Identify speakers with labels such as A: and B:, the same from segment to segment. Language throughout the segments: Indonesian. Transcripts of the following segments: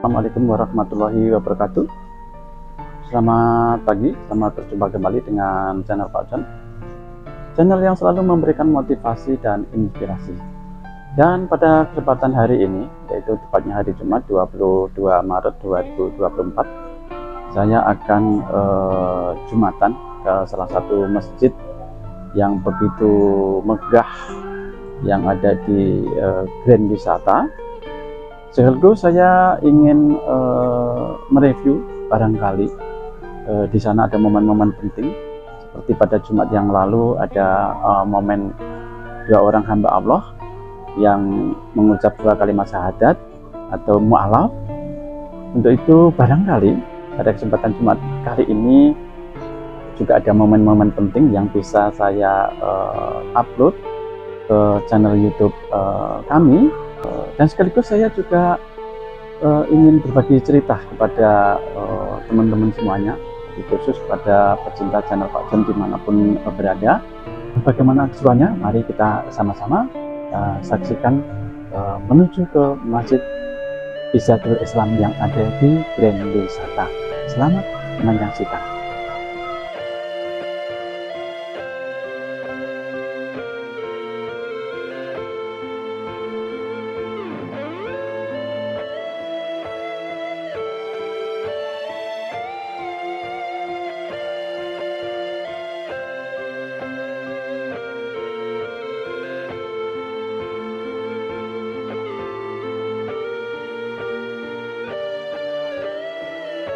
A: Assalamualaikum warahmatullahi wabarakatuh. Selamat pagi, selamat berjumpa kembali dengan channel Pak John, channel yang selalu memberikan motivasi dan inspirasi. Dan pada kesempatan hari ini, yaitu tepatnya hari Jumat 22 Maret 2024, saya akan Jumatan ke salah satu masjid yang begitu megah yang ada di Grand Wisata. Sekaligus saya ingin mereview barangkali di sana ada momen-momen penting, seperti pada Jumat yang lalu ada momen dua orang hamba Allah yang mengucap dua kalimat syahadat atau mu'alaf. Untuk itu barangkali pada kesempatan Jumat kali ini juga ada momen-momen penting yang bisa saya upload ke channel YouTube kami. Dan sekaligus saya juga ingin berbagi cerita kepada teman-teman semuanya, khusus pada pecinta channel Pak John dimanapun berada. Bagaimana keseruannya? Mari kita sama-sama saksikan menuju ke Masjid Izzatul Islam yang ada di Grand Wisata. Selamat menyaksikan.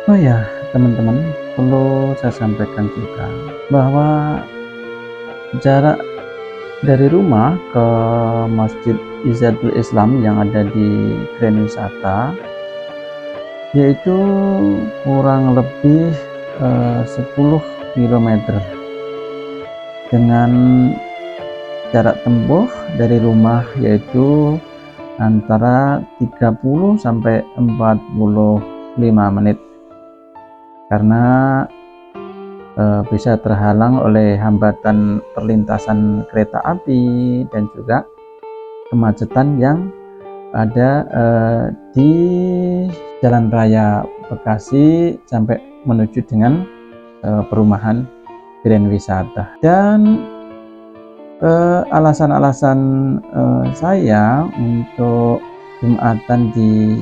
A: Oh ya, teman-teman, perlu saya sampaikan juga bahwa jarak dari rumah ke Masjid Izzatul Islam yang ada di Grand Wisata yaitu kurang lebih 10 km dengan jarak tempuh dari rumah yaitu antara 30 sampai 45 menit, karena bisa terhalang oleh hambatan perlintasan kereta api dan juga kemacetan yang ada di Jalan Raya Bekasi sampai menuju dengan perumahan Grand Wisata. Dan alasan-alasan saya untuk Jumatan di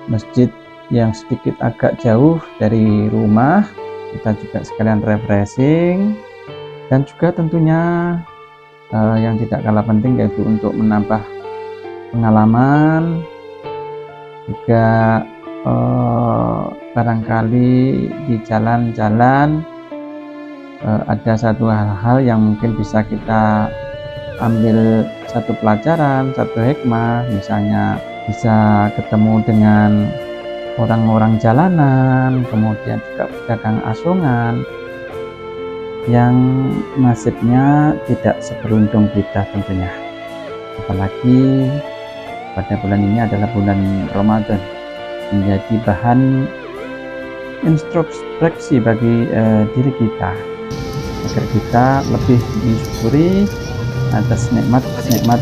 A: masjid yang sedikit agak jauh dari rumah, kita juga sekalian refreshing, dan juga tentunya yang tidak kalah penting yaitu untuk menambah pengalaman, juga barangkali di jalan-jalan ada satu hal-hal yang mungkin bisa kita ambil satu pelajaran, satu hikmah, misalnya bisa ketemu dengan orang-orang jalanan, kemudian juga pedagang asongan yang nasibnya tidak seberuntung kita tentunya. Apalagi pada bulan ini adalah bulan Ramadan, menjadi bahan introspeksi bagi diri kita, agar kita lebih mensyukuri atas nikmat-nikmat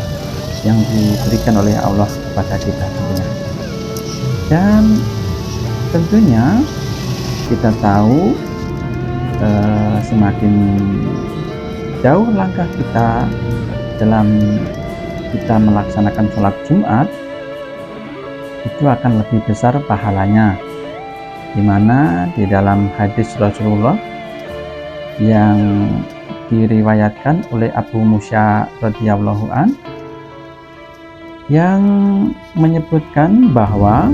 A: yang diberikan oleh Allah kepada kita tentunya. Dan tentunya kita tahu semakin jauh langkah kita dalam kita melaksanakan sholat Jumat, itu akan lebih besar pahalanya, dimana di dalam hadis Rasulullah yang diriwayatkan oleh Abu Musa radhiyallahu an yang menyebutkan bahwa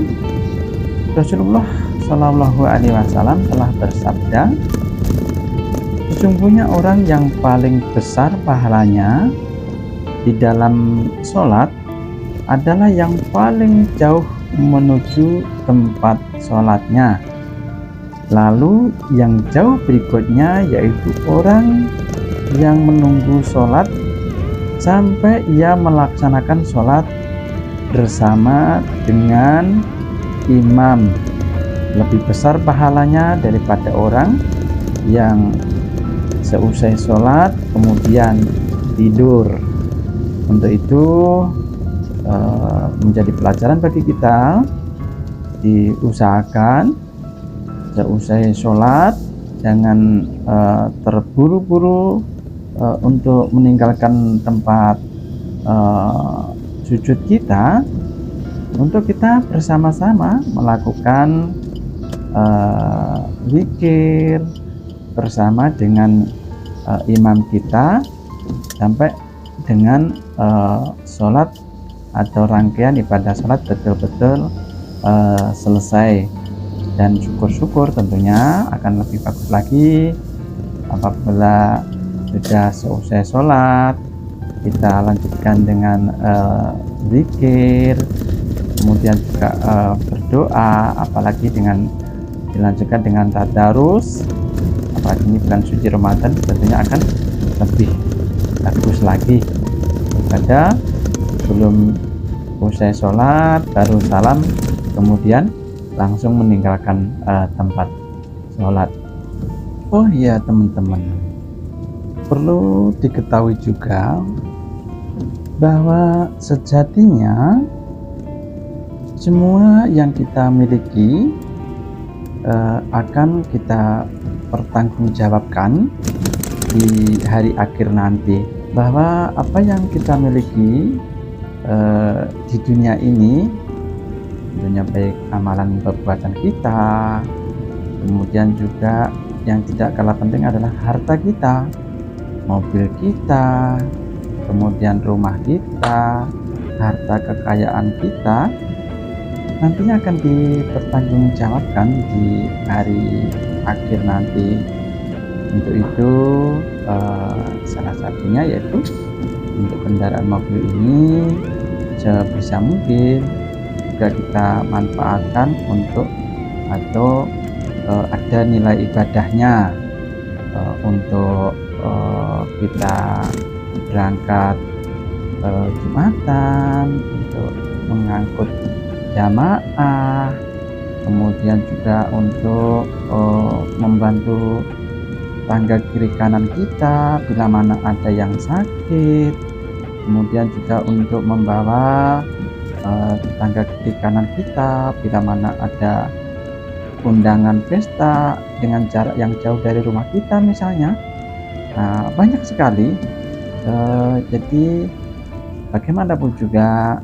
A: Rasulullah Shallallahu Alaihi Wasallam telah bersabda, sesungguhnya orang yang paling besar pahalanya di dalam sholat adalah yang paling jauh menuju tempat sholatnya, lalu yang jauh berikutnya yaitu orang yang menunggu sholat sampai ia melaksanakan sholat bersama dengan imam, lebih besar pahalanya daripada orang yang seusai sholat kemudian tidur. Untuk itu menjadi pelajaran bagi kita diusahakan seusai sholat jangan terburu-buru untuk meninggalkan tempat sujud kita, untuk kita bersama-sama melakukan zikir bersama dengan imam kita sampai dengan sholat atau rangkaian ibadah sholat betul-betul selesai. Dan syukur-syukur tentunya akan lebih bagus lagi apabila sudah selesai sholat kita lanjutkan dengan zikir, kemudian juga berdoa, apalagi dengan dilanjutkan dengan tadarus, apalagi ini bulan suci Ramadan tentunya akan lebih bagus lagi daripada sebelum usai sholat baru salam kemudian langsung meninggalkan tempat sholat. Oh iya teman-teman, perlu diketahui juga bahwa sejatinya semua yang kita miliki akan kita pertanggungjawabkan di hari akhir nanti, bahwa apa yang kita miliki di dunia ini tentunya baik amalan perbuatan kita, kemudian juga yang tidak kalah penting adalah harta kita, mobil kita, kemudian rumah kita, harta kekayaan kita nantinya akan dipertanggungjawabkan di hari akhir nanti. Untuk itu salah satunya yaitu untuk kendaraan mobil ini sebisa mungkin juga kita manfaatkan untuk atau ada nilai ibadahnya untuk kita berangkat Jumatan, untuk mengangkut jamaah, kemudian juga untuk membantu tangga kiri kanan kita bila mana ada yang sakit, kemudian juga untuk membawa tangga kiri kanan kita bila mana ada undangan pesta dengan jarak yang jauh dari rumah kita misalnya. Banyak sekali. Jadi bagaimanapun juga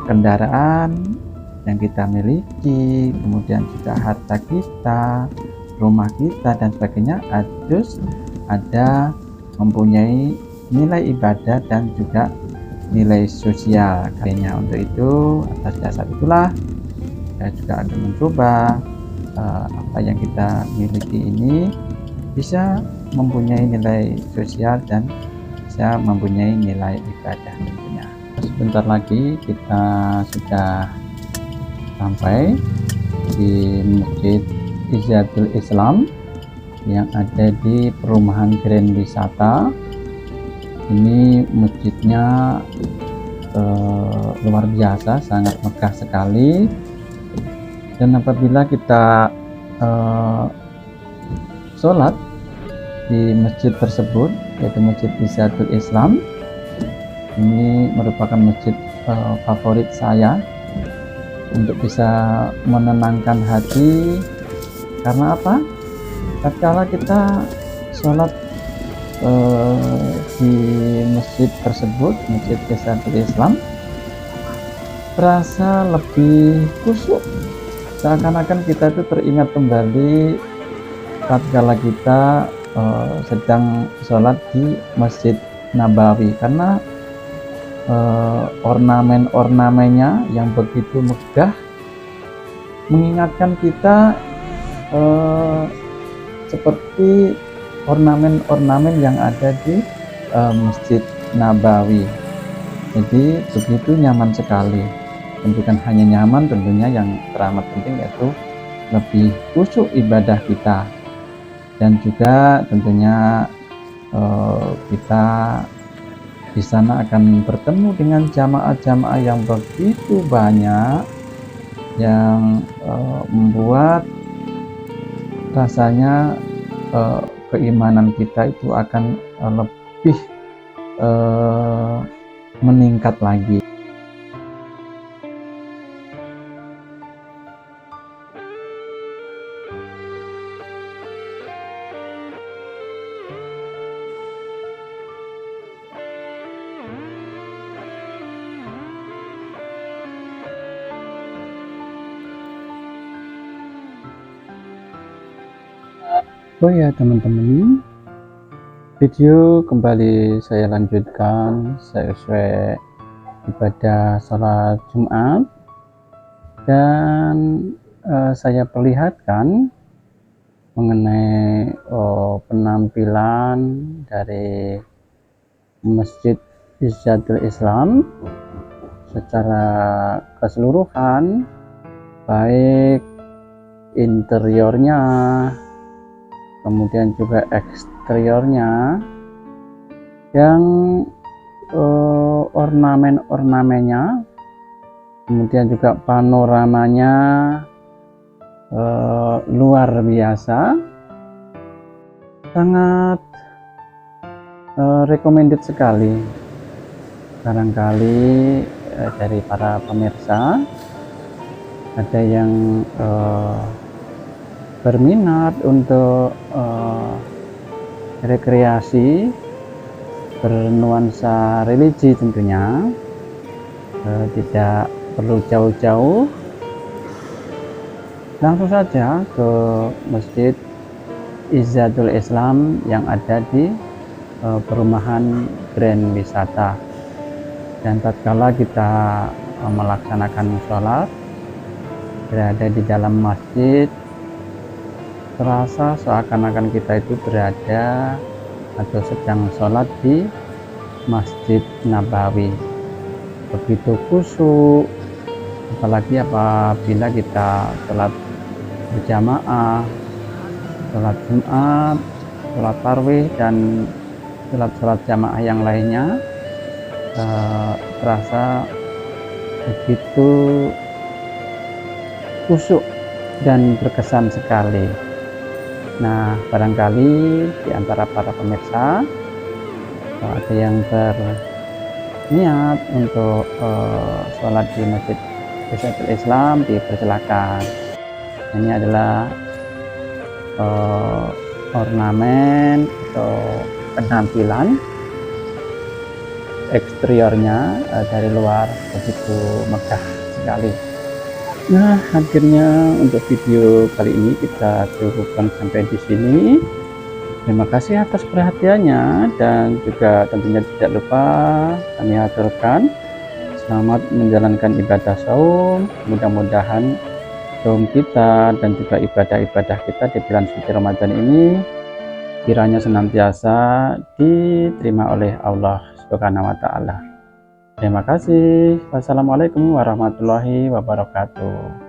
A: kendaraan yang kita miliki, kemudian juga harta kita, rumah kita dan sebagainya harus ada mempunyai nilai ibadah dan juga nilai sosial kayaknya. Untuk itu atas dasar itulah saya juga akan mencoba apa yang kita miliki ini bisa mempunyai nilai sosial dan bisa mempunyai nilai ibadah tentunya. Sebentar lagi kita sudah sampai di Masjid Izzadul Islam yang ada di perumahan Grand Wisata. Ini masjidnya luar biasa, sangat megah sekali. Dan apabila kita sholat di masjid tersebut, yaitu Masjid Izzadul Islam, ini merupakan masjid favorit saya untuk bisa menenangkan hati. Karena apa? Tatkala kita sholat di masjid tersebut, Masjid Izzadul Islam, terasa lebih khusyuk, seakan-akan kita itu teringat kembali tatkala kita sedang sholat di Masjid Nabawi, karena ornamen-ornamennya yang begitu megah mengingatkan kita seperti ornamen-ornamen yang ada di Masjid Nabawi. Jadi begitu nyaman sekali. Dan bukan hanya nyaman, tentunya yang teramat penting yaitu lebih khusyuk ibadah kita. Dan juga tentunya kita di sana akan bertemu dengan jamaah-jamaah yang begitu banyak, yang membuat rasanya keimanan kita itu akan lebih meningkat lagi. Oh ya teman-teman, video kembali saya lanjutkan sesuai ibadah sholat Jumat, dan saya perlihatkan mengenai penampilan dari Masjid Izzatul Islam secara keseluruhan, baik interiornya kemudian juga eksteriornya, yang ornamen-ornamennya, kemudian juga panoramanya luar biasa, sangat recommended sekali. Barangkali dari para pemirsa ada yang berminat untuk rekreasi bernuansa religi, tentunya tidak perlu jauh-jauh, langsung saja ke Masjid Izzatul Islam yang ada di perumahan Grand Wisata. Dan tatkala kita melaksanakan sholat berada di dalam masjid, terasa seakan-akan kita itu berada atau sedang sholat di Masjid Nabawi. Begitu khusyuk, apalagi apabila kita sholat berjamaah, sholat Jumat, sholat tarawih, dan sholat jamaah yang lainnya, terasa begitu khusyuk dan berkesan sekali. Nah, barangkali di antara para pemirsa ada yang berniat untuk sholat di Masjid Izzatul Islam, dipersilakan. Ini adalah ornamen atau penampilan eksteriornya dari luar, begitu megah sekali. Nah, akhirnya untuk video kali ini kita cukupkan sampai di sini. Terima kasih atas perhatiannya, dan juga tentunya tidak lupa kami aturkan selamat menjalankan ibadah saum. Mudah-mudahan saum kita dan juga ibadah-ibadah kita di bulan suci Ramadan ini kiranya senantiasa diterima oleh Allah Subhanahu wa Ta'ala. Terima kasih. Wassalamualaikum warahmatullahi wabarakatuh.